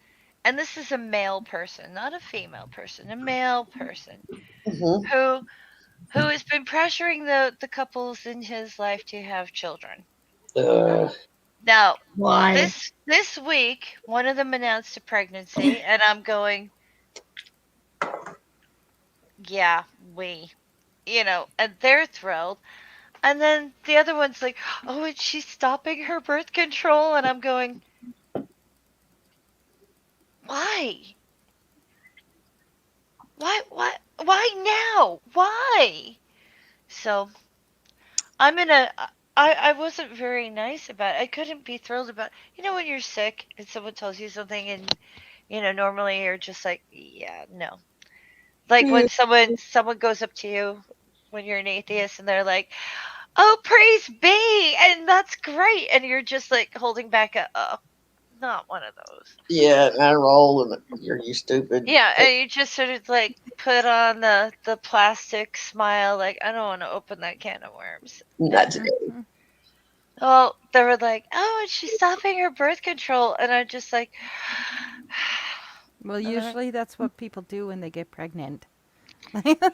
and this is a male person, not a female person, a male person Hmm. who who has been pressuring the couples in his life to have children. Uh, Now, Why? this week, one of them announced a pregnancy, and I'm going, yeah, and they're thrilled. And then the other one's like, oh, and she's stopping her birth control, and I'm going, why? Why now? Why? So I'm in a. I wasn't very nice about it. I couldn't be thrilled about. When you're sick and someone tells you something, and normally you're just like, yeah, no. Like when someone goes up to you when you're an atheist and they're like, "Oh, praise be," and that's great, and you're just like holding back a, oh, not one of those. yeah, and I roll, and you're you stupid. Yeah, and you just sort of like put on the plastic smile, like I don't want to open that can of worms. Not And today. well, they were like, "Oh, and she's stopping her birth control," and I'm just like, Well, and then, usually that's what people do when they get pregnant.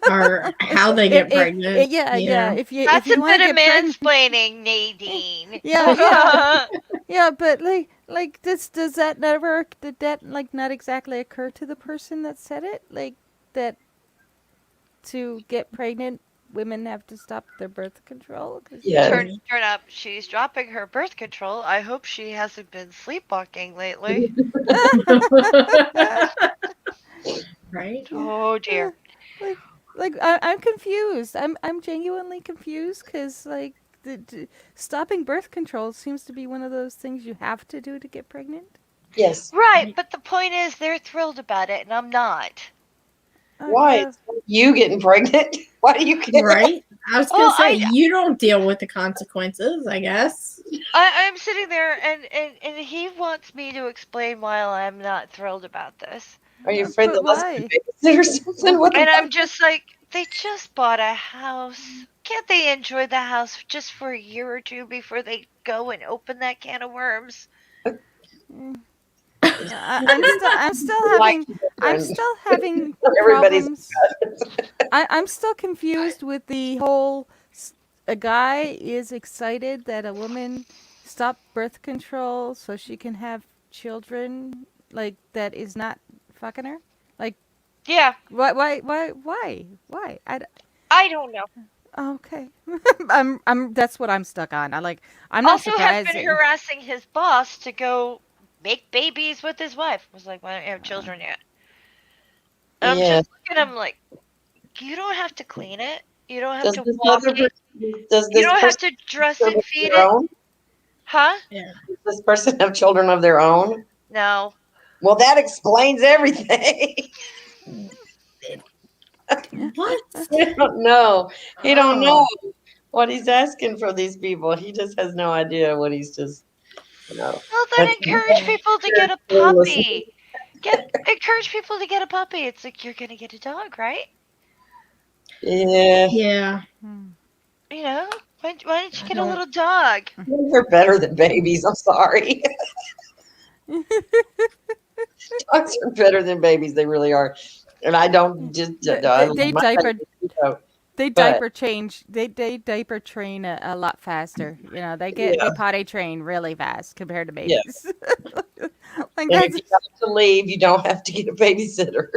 Or how they get pregnant. Yeah, yeah. Yeah. If that's a you want bit to of get pregnant, mansplaining, Nadine. yeah, yeah, yeah. But like this does that never did that like not exactly occur to the person that said it? Like that to get pregnant, women have to stop their birth control. Cause Yeah. Turn up. She's dropping her birth control. I hope she hasn't been sleepwalking lately. Right? Oh dear. like I'm confused. I'm genuinely confused because stopping birth control seems to be one of those things you have to do to get pregnant. Yes. Right, but the point is they're thrilled about it and I'm not. Why? Yeah. It's you getting pregnant? Why do you care? Right? I was gonna Well, say you don't deal with the consequences, I guess. I'm sitting there and he wants me to explain why I'm not thrilled about this. Are you afraid But the lesbian why? babysit or something? What the And I'm fuck? just like, they just bought a house. Can't they enjoy the house just for a year or two before they go and open that can of worms? Mm. It's I'm still like having children. Everybody's problems. I'm still confused with the whole. A guy is excited that a woman stopped birth control so she can have children, like that is not fucking her. Like Yeah, why? I don't know. Okay. That's what I'm stuck on. I'm not Also has surprised. been harassing his boss to go make babies with his wife. Was like, why don't you have children yet? And I'm Yeah. just looking at him like, you don't have to clean it. You don't have Does to this walk other it. does You this don't have person to have dress children it, of feed their it. own? Huh? Yeah. Does this person have children of their own? No. Well, that explains everything. What? He don't know. He don't know Oh. what he's asking for these people. He just has no idea what he's just, Well, then That's encourage people to get a clueless. puppy. Encourage people to get a puppy. It's like you're gonna get a dog, right? Yeah, Yeah. Hmm. You know, why don't you I get a don't little dog? they're better than babies. I'm sorry. Dogs are better than babies. They really are. And I don't just, I love They my diaper babies, they but diaper change. They diaper train a lot faster. They yeah, potty train really fast compared to yeah. babies. Like And if that's you have to leave, you don't have to get a babysitter.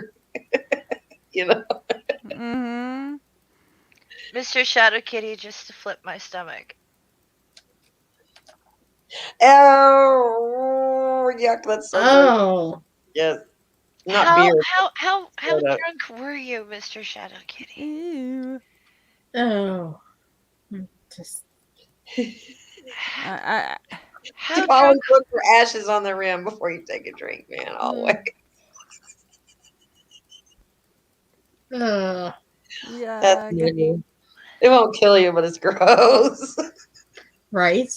You know. hmm Mr. Shadow Kitty just to flip my stomach. Oh, yuck! That's so gross. Oh. Yes. Not beer, How soda. drunk were you, Mr. Shadow Kitty? Ew. Oh, just I, How You drunk? always look for ashes on the rim before you take a drink, man. Always. uh, That's yuck. mean. It won't kill you, but it's gross. right.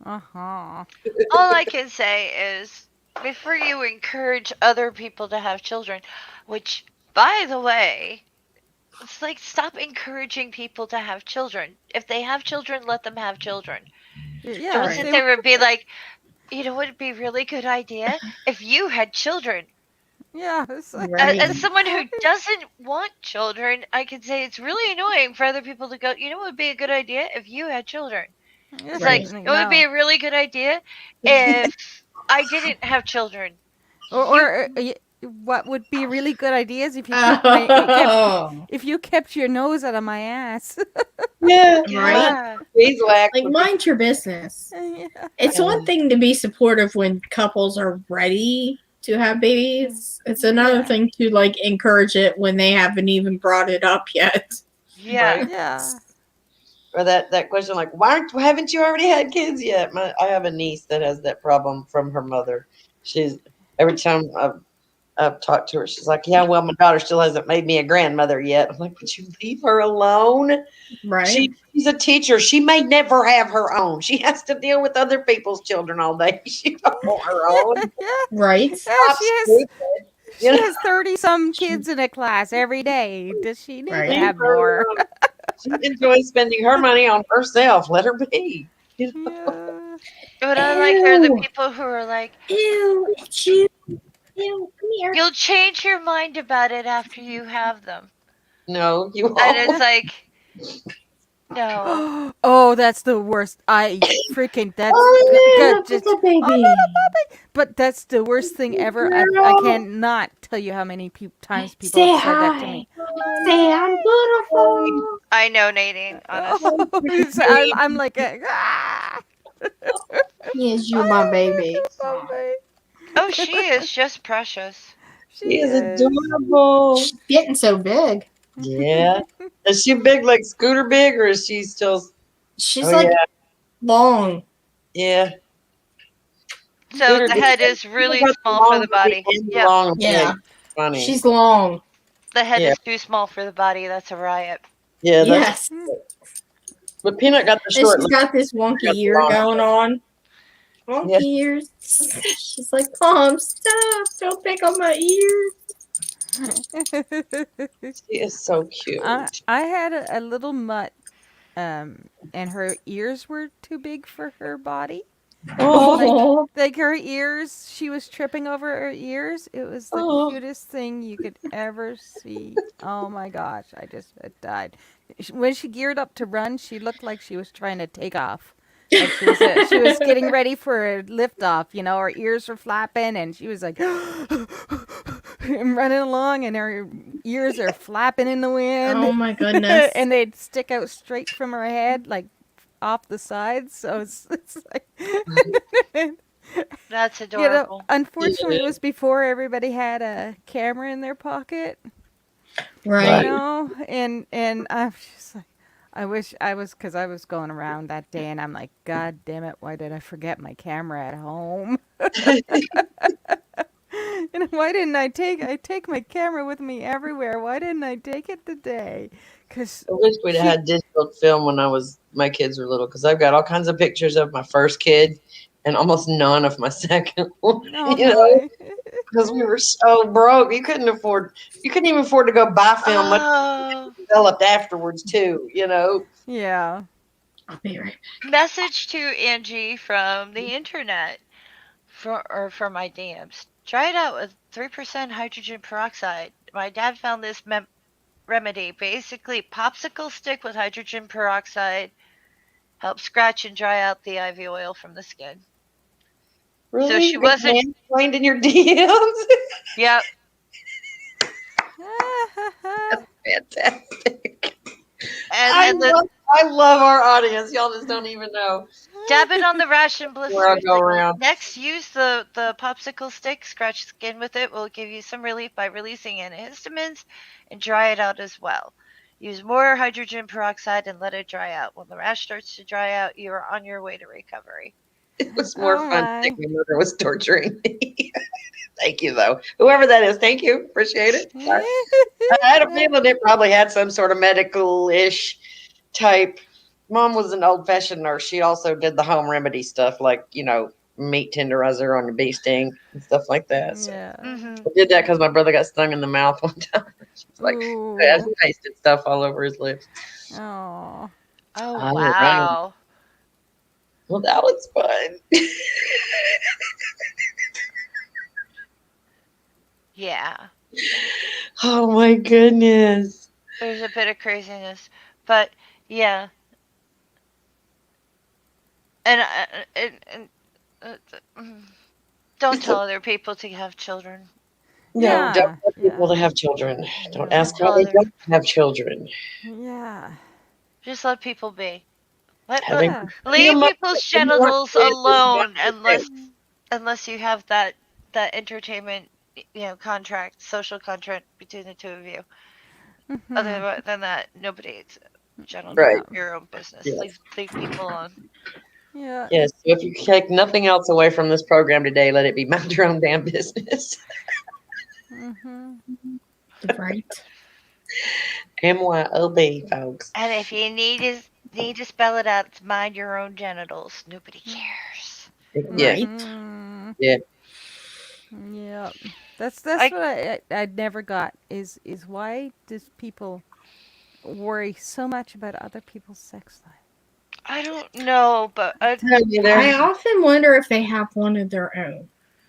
Uh-huh. All I can say is before you encourage other people to have children, which, by the way, it's like stop encouraging people to have children. If they have children, let them have children. Don't Yeah, sit Right. say there and be like, you know what would be a really good idea? If you had children. yeah, it's like Right. As someone who doesn't want children, I can say it's really annoying for other people to go, you know what would be a good idea? If you had children. It's it's like, Right. it would be no. a really good idea if I didn't have children. You What would be really good ideas if you kept my Oh, if you kept your nose out of my ass. Yeah. My right. yeah. beeswax Like, would be mind your business. Yeah. It's one um, thing to be supportive when couples are ready to have babies. It's another Yeah. thing to like encourage it when they haven't even brought it up yet. Yeah. right. Yeah. Or that question like, haven't you already had kids yet? I have a niece that has that problem from her mother. She's every time I've talked to her, she's like, yeah, well, my daughter still hasn't made me a grandmother yet. I'm like, would you leave her alone? Right. She's a teacher. She may never have her own. She has to deal with other people's children all day. She don't want her own. Yeah. Right. Yeah, Stop stupid. You she know, has 30 some kids in a class every day. Does she need to Right. leave have her more? alone. She enjoys spending her money on herself. Let her be. You know? Yeah. What I like are the Ew. people who are like, Ew. It's you. Ew. Come here. you'll change your mind about it after you have them. No, you And it's won't. like, no. Oh, that's the worst. I freaking that's Oh man, good. look at Just the baby. but that's the worst thing ever. I Girl. cannot tell you how many times people have Say said that to hi. me. Say I'm beautiful. I know, Nadine, honest. Oh, so I'm like, ah, Yes, you my I baby. love you, Oh, Bobby. she is just precious. She She is is. adorable. She's getting so big. Yeah. Is she big like Scooter big or is she still? She's Oh yeah, like long. yeah. So Scooter the gets head is Scooter really got the small for long the body body. and the Yep. long Yeah. leg. Funny. She's long. The head Yeah, is too small for the body. That's a riot. yeah. That's. Yes. But Peanut got the And short she's leg. got this Scooter wonky got the ear long going leg. on. Yeah, Wonky ears. She's like, Mom, stop. Don't pick on my ears. she is so cute. I had a little mutt, and her ears were too big for her body. Oh, Like Oh. like her ears, she was tripping over her ears. It was the oh. cutest thing you could ever see. Oh my gosh, I just died. When she geared up to run, she looked like she was trying to take off. Like she was getting ready for a lift off, you know, her ears were flapping and she was like and running along and her ears are flapping in the Oh wind my goodness. and they'd stick out straight from her head like off the sides. So it's like That's you know, adorable. unfortunately, Yeah, it was before everybody had a camera in their pocket, you Right. right. know, and I'm just like, I wish I was, because I was going around that day, and I'm like, God damn it, why did I forget my camera at home? And why didn't I take my camera with me everywhere? Why didn't I take it today? Because I wish we'd have she, had digital film when my kids were little because I've got all kinds of pictures of my first kid and almost none of my second one. oh You know, my, because we were so broke, you couldn't even afford to go buy film. Much Oh, developed afterwards too. You know, yeah. I'll be right message to Angie from the internet for my DMs. Try it out with 3% hydrogen peroxide. My dad found this remedy. Basically, popsicle stick with hydrogen peroxide helps scratch and dry out the IV oil from the skin. So really, she you got wasn't. mansplained in your DMs. Yep. Fantastic. And I and the love I love our audience. Y'all just don't even know Dab it on the rash and where I blisters. go around. Next, use the popsicle stick. Scratch skin with it. Will give you some relief by releasing antihistamines, and dry it out as well. Use more hydrogen peroxide and let it dry out. When the rash starts to dry out, you are on your way to recovery. It was more Oh fun to my. think my mother was torturing me. Thank you, though. Whoever that is, thank you. Appreciate it. Sorry. I had a feeling it probably had some sort of medical-ish type. Mom was an old-fashioned nurse. She also did the home remedy stuff, like meat tenderizer on the bee sting and stuff like that. So Yeah. Mm-hmm. I did that because my brother got stung in the mouth one time. She's like, yeah, Ooh. he pasted stuff all over his lips. Oh. Oh All right. wow. Well, that was fun. Yeah. Oh my goodness. There's a bit of craziness, but yeah. And don't It's a, tell other people to have children. no, don't Yeah. want people Yeah. to have children. Don't Yeah. Don't ask why tell they other. don't have children. Yeah. Just let people be. Let Having Yeah. be a leave mother people's when you want genitals kids is not alone okay. unless you have that entertainment contract, social contract between the two of you. Mhm. Other than that, nobody's genitals Right. Yeah. your own business. Yes. Leave people alone. Yeah. Yes. So if you take nothing else away from this program today, let it be mind your own damn business. Mhm. Right. MYOB, folks. And if you need to spell it out, it's mind your own genitals. Nobody cares. Yeah. Right. Mhm. Yeah. Yeah. That's I what I never got is why does people worry so much about other people's sex life? I don't know, but Tell you there. I often wonder if they have one of their own.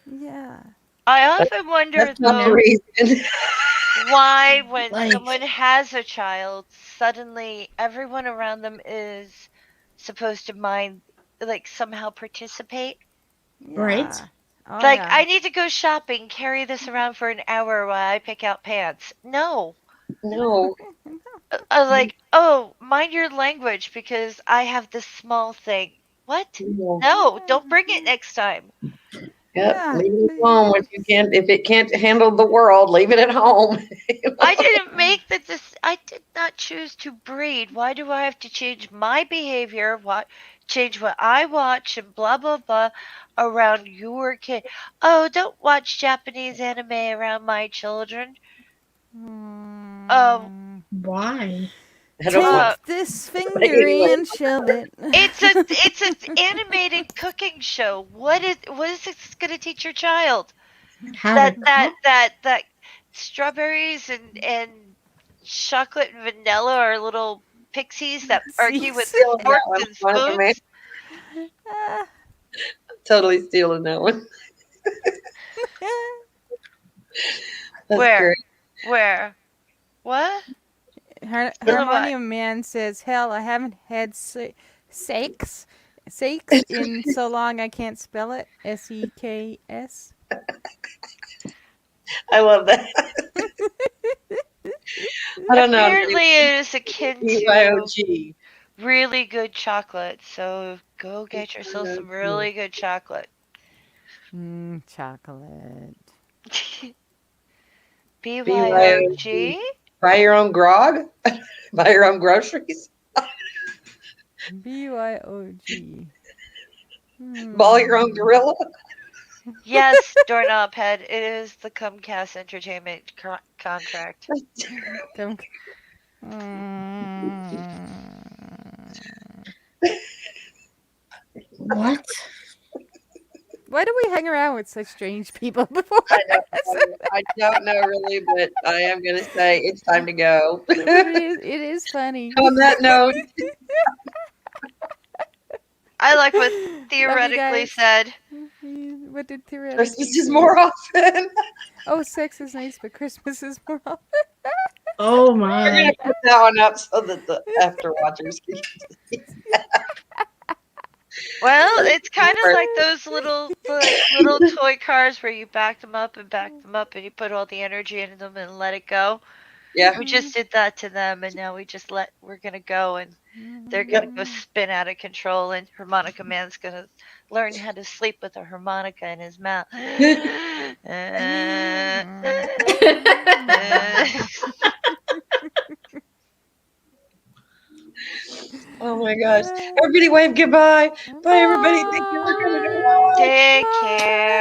Yeah. I That- often wonder That's not the though reason. why when Like, someone has a child, suddenly everyone around them is supposed to mind, like somehow participate. right? Yeah. Oh Like, yeah. I need to go shopping, carry this around for an hour while I pick out pants. No. No. Like, oh, mind your language because I have this small thing. What? No. No, don't bring it next time. Yep. Yeah. Leave it alone when you can. If it can't handle the world, leave it at home. I did not choose to breed. Why do I have to change my behavior? Change what I watch and blah blah blah around your kid? Oh, don't watch Japanese anime around my children. Um, Mm. Why? I don't want uh, Take this finger anyway. and shove it. it's an animated cooking show. What is this going to teach your child? How to That strawberries and chocolate and vanilla are little pixies that argue with Sees. Stealing that forks one. and One for me. spoons. Ah. Totally stealing that one. That's Where? great. Where? What? Still what? Harmonium Man says, "Hell, I haven't had sakes in so long I can't spell it. SEKS." I love that. I don't know. Apparently, it is akin to BYOG. really good chocolate. So go get yourself some really good chocolate. Chocolate. BYOG. BYOG. Buy your own grog. Buy your own groceries. BYOG. Ball your own gorilla. Yes, doorknob head. It is the Comcast Entertainment contract. Come. Mm. what? Why do we hang around with such strange people before? I don't know. I don't know really, but I am going to say it's time to go. But it is funny. On that note, I like what Love you theoretically guys. said. What did theoretically Christmas is say? more often. Oh, sex is nice, but Christmas is more often. Oh We're going my. to put that one up so that the after watchers can see. Well, it's kind of like those little toy cars where you back them up and you put all the energy into them and let it go. Yeah. We just did that to them, and now we're gonna go, and they're gonna Yep. go spin out of control, and Harmonica Man's gonna learn how to sleep with a harmonica in his mouth. Oh my gosh. Everybody wave goodbye. Bye, everybody. Thank you for coming. Bye. Take Bye. care.